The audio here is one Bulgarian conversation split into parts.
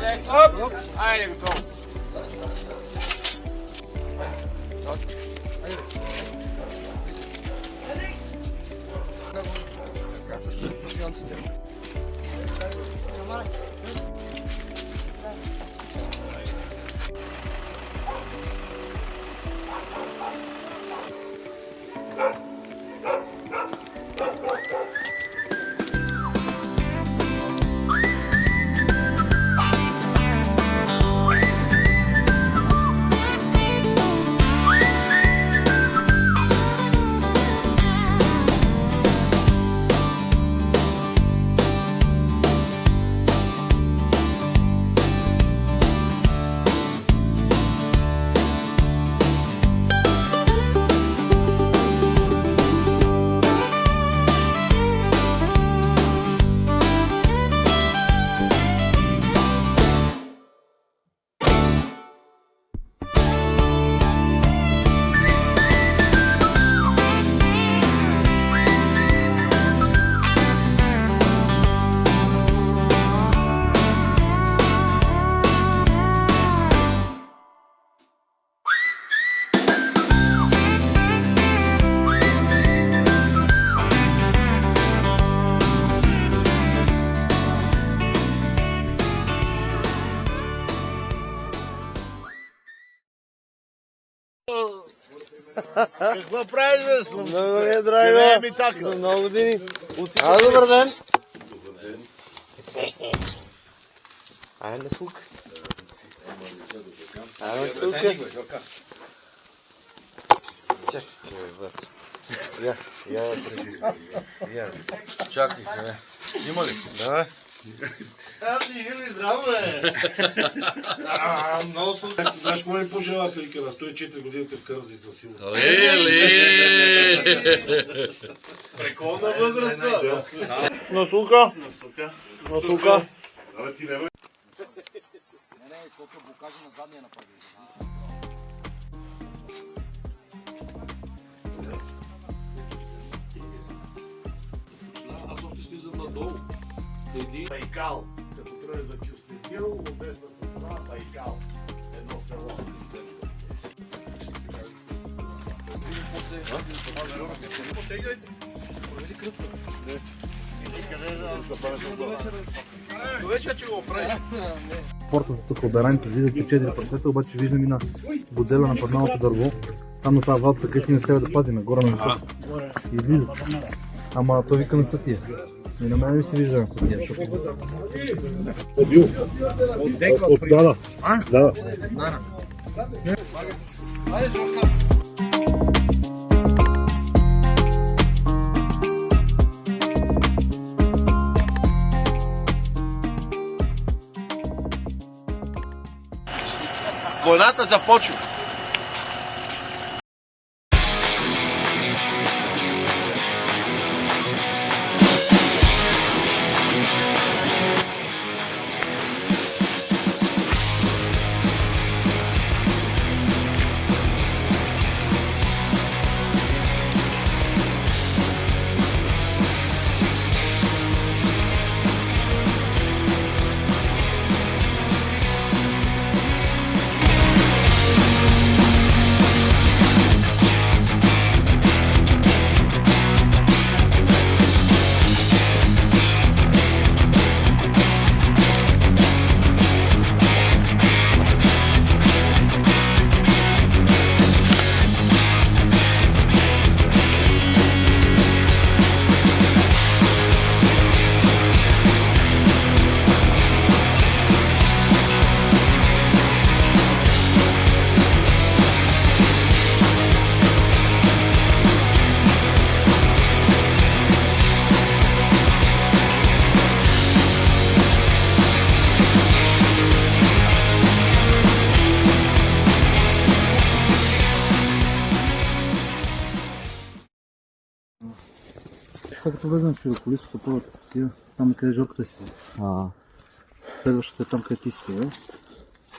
дай. Оп! Айде, готово. Както ще постоянците. Какво правиш, бе, слънце? Много ми е драго. За много години. А, добър ден. Айде на слука. Айде на слука. Чакай, брат. Я притискам. Чакай, бе. Снима ли? Давай. Аз си живи здраво, бе. Много съм. Знаеш, кога ми пожелаха, вика, на 104 години те вкара за изнасилва. Преколна възраст, бе. На сука. На сука. Абе, ти не, бе. Не, колко блокажа на задния направи. Аз още слизам надолу. Байкал. Като трябва за Кюстендил, от десната страна Байкал. Едно село. До вечер, че го прави. Спортът тук от раните виждате 4%, обаче виждам и на модела на падналото дърво. Там на тази валца, където не трябва да пази, нагоре на високо. И излиза. Ама той вика на сатия. И на мен ми се вижда на сатия. Бил. Да. Да. Войната започва. Сега като влезем в Широколисото, първата посия, там къде жълката си. Следващата е там къде ти си, бе.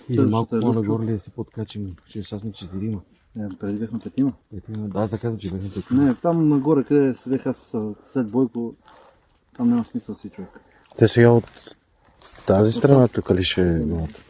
Или малко по-нагоре ли да си подкачим, че сега сме 4-ма. Преди бяхме петима. Да, така казвам, че бяхме 5. Не, там нагоре, къде седех аз след Бойко, там няма смисъл си човек. Те сега от тази страна тук ли ще е главата?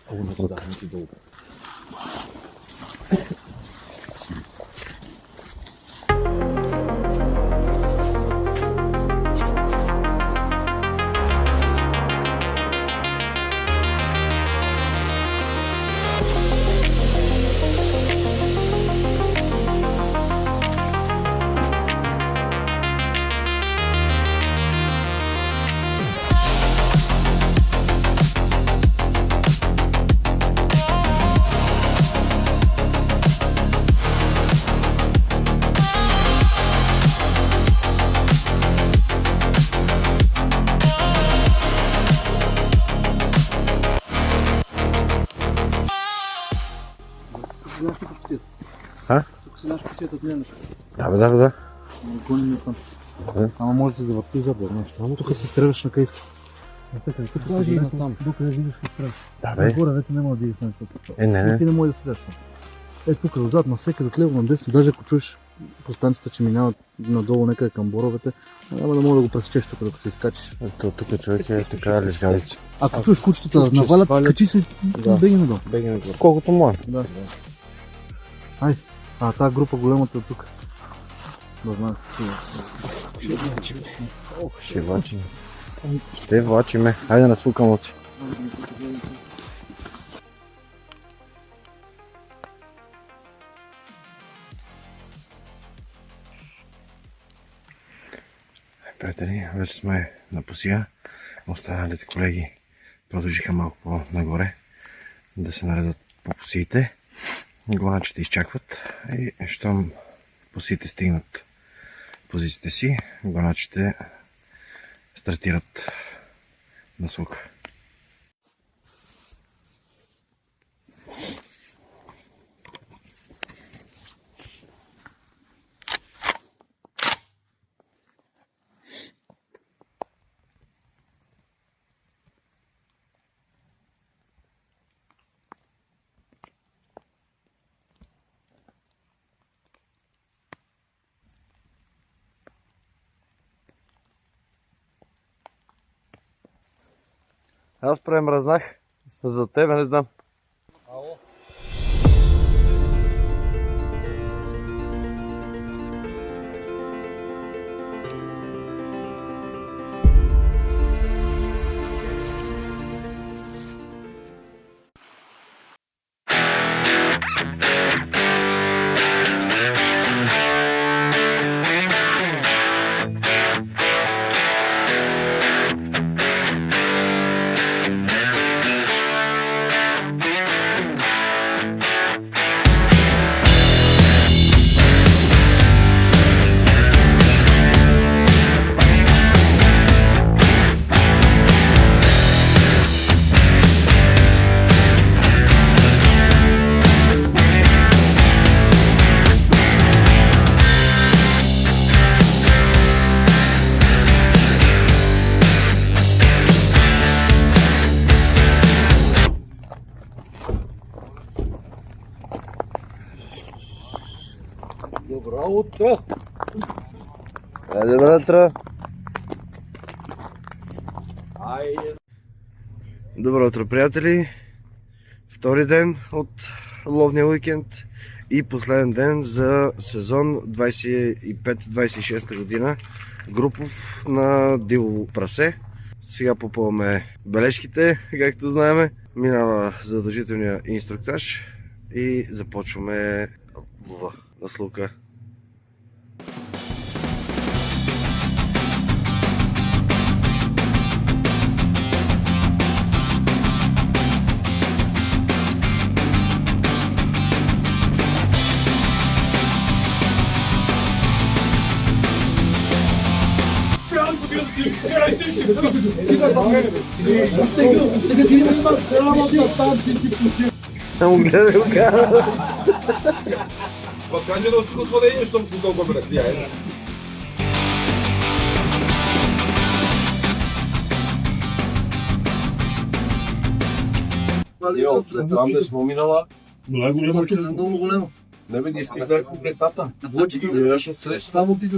А? Тук си нашите сият от дневната. Да. Гоним там. Ама може да се завърти зъбър, знаеш. Ама тук се стреляш на кайски. Насекъде, тук даже и там. Докъде видиш какво стреляш. Да, бе. Горе вече няма да видиш на место. Не. Ти не може да стреляш там. Тук отзад, насекъде, от лево, надесно, даже ако чуеш по станцията, че минават надолу некъде към боровете, няма да мога да го пресечеш тук, докато се изкачиш. Ето тук човек е така лежалица. Ако чуеш кучетата навалят, качи се, беги надолу. Колкото може. Да. Айде. Тази група голямата е тук. Да знаеш. Ще влачим. Ще влачиме. Хайде наслукам оци. Приятели, вече сме на посия. Останалите колеги продължиха малко по-нагоре да се наредат по посиите. Гоначите изчакват и щом посиите стигнат позициите си, гоначите стартират на слука. Аз премръзнах. За тебе не знам. Добро утро! Добро утро! Добро утро, приятели! Втори ден от ловния уикенд и последен ден за сезон 25-26 година. Групов на диво прасе. Сега попълваме бележките, както знаем. Минава задължителния инструктаж и започваме лова на слука. Само гледай го кара. Па каже да стихотворение, щом си толкова браклия. Йо, там не сме минала. Много голямо. Много голямо. Не бе, ние стигнахме пред тата. Блъчки, гледаш отсреща, само ти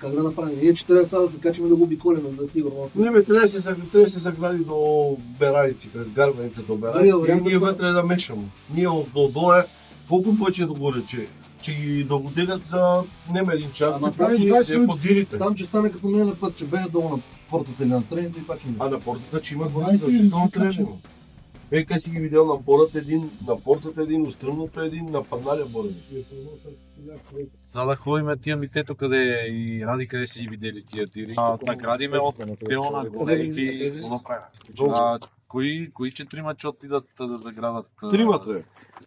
Как да направим? Ние че трябва сега да се качим да го обиколим, да е сигурно. Не, трябва да се загради до Бераници, през Гарваница до Бераници. И ние вътре да мешаме. Ние отдолу е колко повече догоре, че ги доgoделят за нема един час, че подирите. Там че стане като миналия път, че бега долу на портата или на тренето и пак ще ми. А на портата, че има 12 тренера. Къде си ги видял на портата един, устръмното един, на падналия борен. Сега да ходим тия митето къде и ради къде си ги видели тия тири. Наградиме от пиона горе и какво правим. Кои четирима че отидат да заградат? Трима трябва.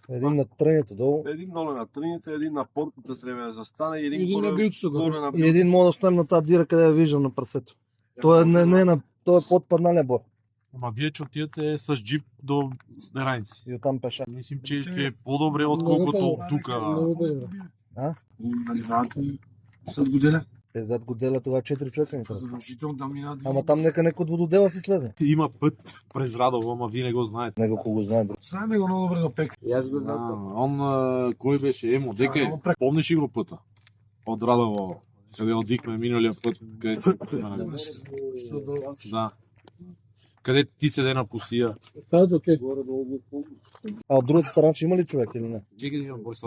Един на тренето долу. Един долу на трените, един на портата трябва да застане и един горе на И един мога да остане на тази дира, къде я виждам на прасето. Той е под падналия бор. Ама вие че отидете с джип до Бераници. И оттам пеша. Мислим, че е по-добре отколкото от тук. С годеля. Зад годеля това 4 човека. Задължително да минат. Ама там нека някой от вододела си слезе. Има път през Радово, ама вие не го знаете. Него го знае. Знаем го много добре на пек. Он кой беше? Емо, дека е. Помниш ли го пъта? От Радово. Къде отдихме миналия път. Да. Къде ти седе на пустия? А от другата страна, че има ли човек или не?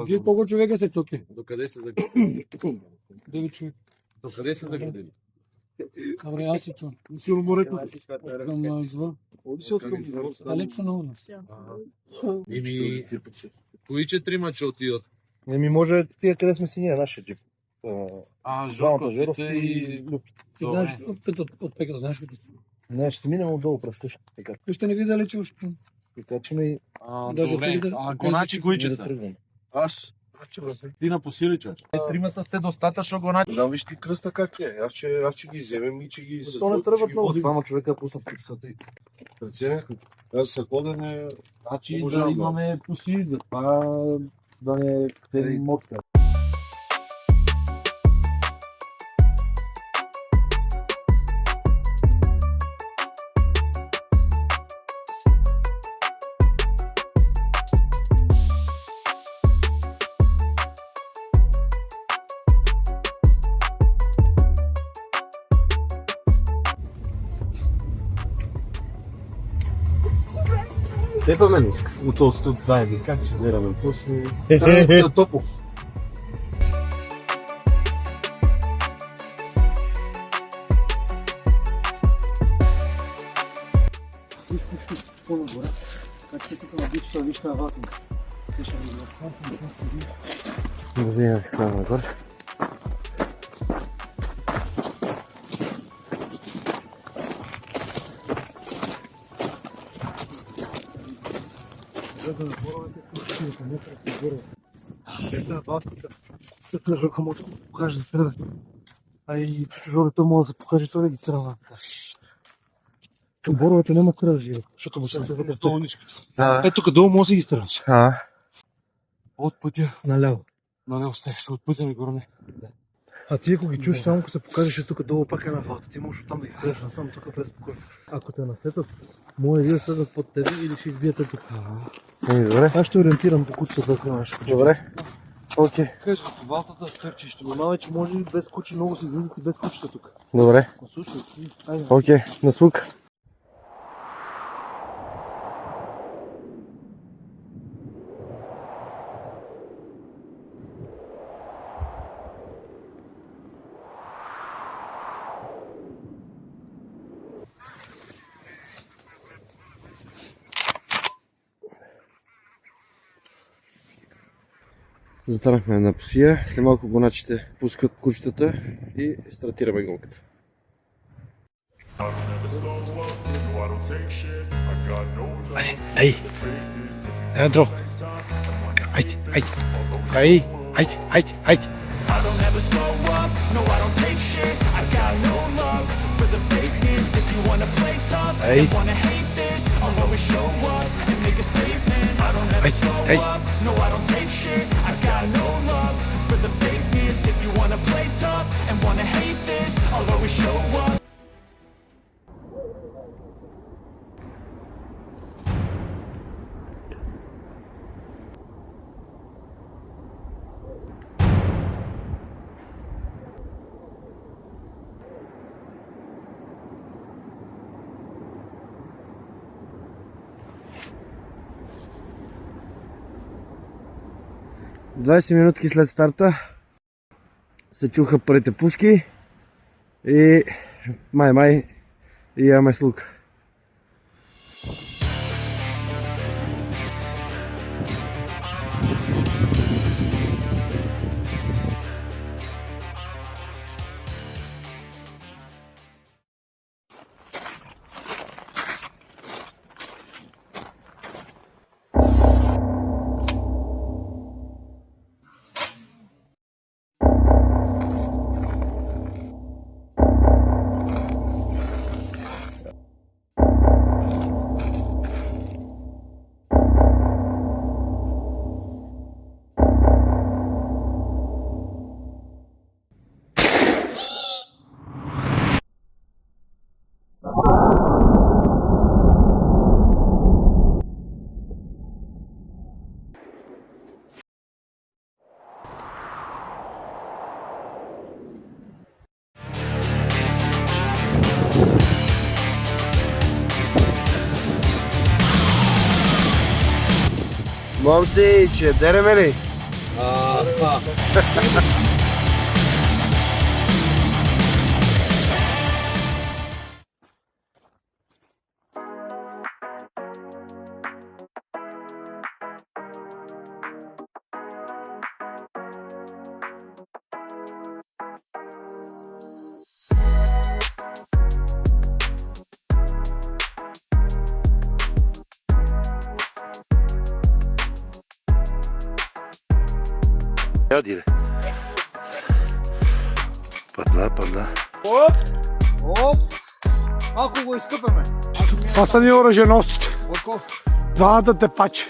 Вие колко човека сте тук? Докъде се заградили? 9 човека. Докъде се заградили? Добре, аз се чувам. Силно морето. Към извън. Далеч на нас. Еми, кои четирима че отидат? Еми може тия къде сме си ние, нашия джип. Жорковците и... Ти знаеш от пека, знаеш къде? Не, ще минем отдолу през къща. Ще не ви далече още. Така че ми... Добре, гоначи кои че са? Аз. Ти напуси ли, човек? Тримата сте достатъчно гоначи. Да, виж ти кръста как е. Аз ще ги вземем и че ги... Защо не тръгват много? Двама човека пуснат пушката и... Преценях. Аз се ходене... Значи да имаме пуси, затова да не цели мотка. Тепаме ли? От заедно. Как ще гледаме? После... Топо. Виж кучето по-нагоре. Как се тук на бичето, виж тази ватинка. Те ще ми Да видим какво е нагоре. Ета ватинка. Тук на ръка може да покаже среда. А и чужорето може да покаже това регистрава. Боровете няма къде да живе, защото му се вътре в толничката. Ето тук долу може да ги стрелаш. От пътя. Наляво. Наляво стеш, от пътя ми горне. А ти ако ги чуеш, само ако се покажеш тук долу пак е на валта, ти можеш оттам да ги стреляш насам тук през спокойно. Ако те насетат, може да седат под тебе или ще избиете тук. Добре. Аз ще ориентирам по кучета да имаш. Добре. Окей. Кажи, валтата стърчиш, ще внимавай, че може и без кучи, много си излизат и без кучета тук. Добре. Слушай, айде. Окей. На звук. Застанахме на пусия, след малко гоначите пускат кучетата и стартираме гонката. Ей, Андро. Айде, айде. Ей, айде, айде, айде. Ей. Ей, ей. 20 минутки след старта се чуха първите пушки и май имаме слуг. Момци, ще дереме ли? Dire. Падна. Малко го изкъпаме. Това са ни оръженосците. Двамата те пачи.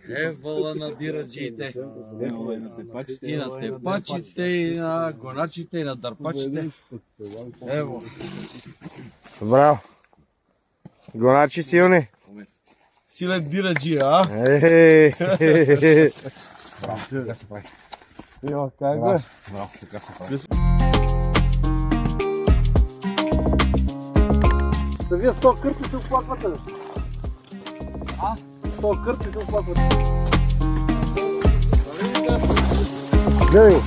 Евала на дираджиите. И на тепачите, и на гоначите, и на дърпачите. Ево. Браво! Гоначи силни? Силен дираджи, а? Йо, как бе? Браво, така се прави. Вие с този кърпи се оплаквате. С този кърпи се оплаквате. Гледай го.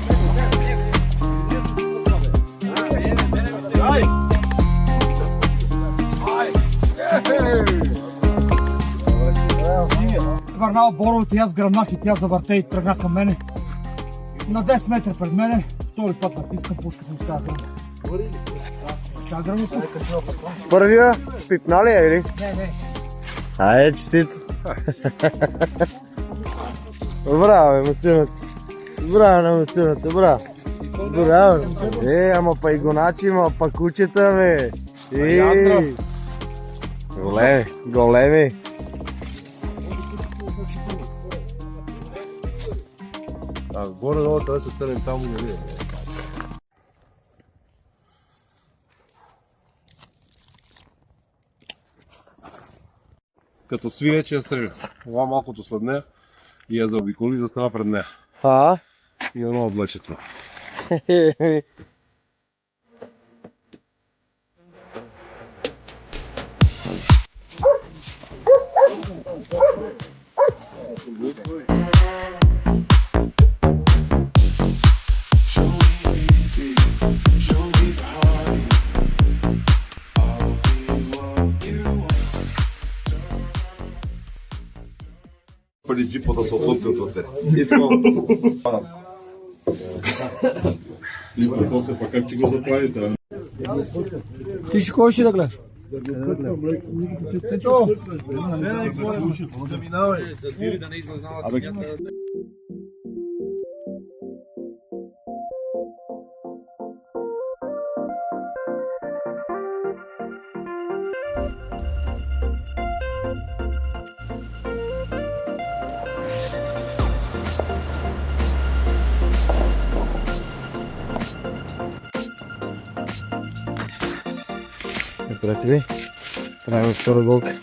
Върнал Боровата и аз гръмнах и тя завърте и тръгна към мене. На 10 метра пред мене, втори път натискам пушка с тази гръмна. Първия пипна ли е или? Не. Айде, честито. Браво, емоционата. Браво на емоционата, браво. Браво. Ама па и гоначи, ама па кучета, бе. Големи. Горе-долу трябва да се целим там, нали? Като свие, че я стреля. Това малкото след нея и я заобиколи и застана пред нея. И едно облечето. Преди джипа да се отлъпят от те. И това. После пък как ти го заправите? Ти ще ходиш и да гледаш? Приятели, правим втора голка.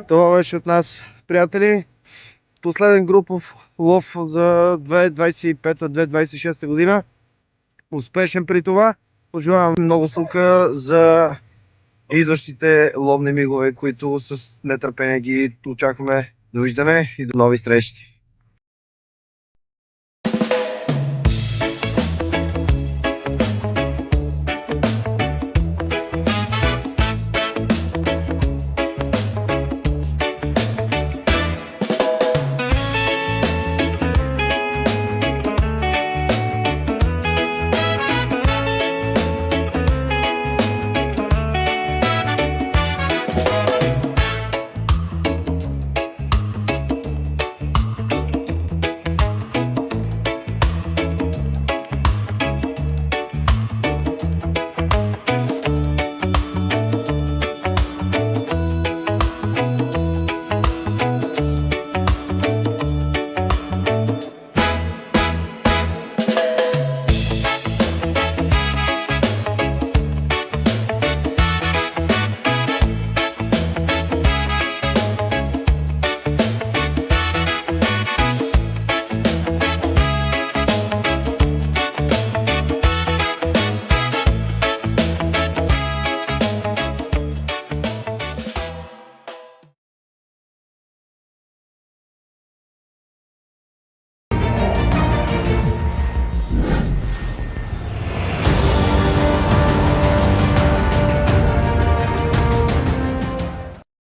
Това беше от нас, приятели. Последен групов лов за 2025-2026 година. Успешен при това. Пожелавам много слука за идващите ловни мигове, които с нетърпение ги очакваме. Довиждане и до нови срещи!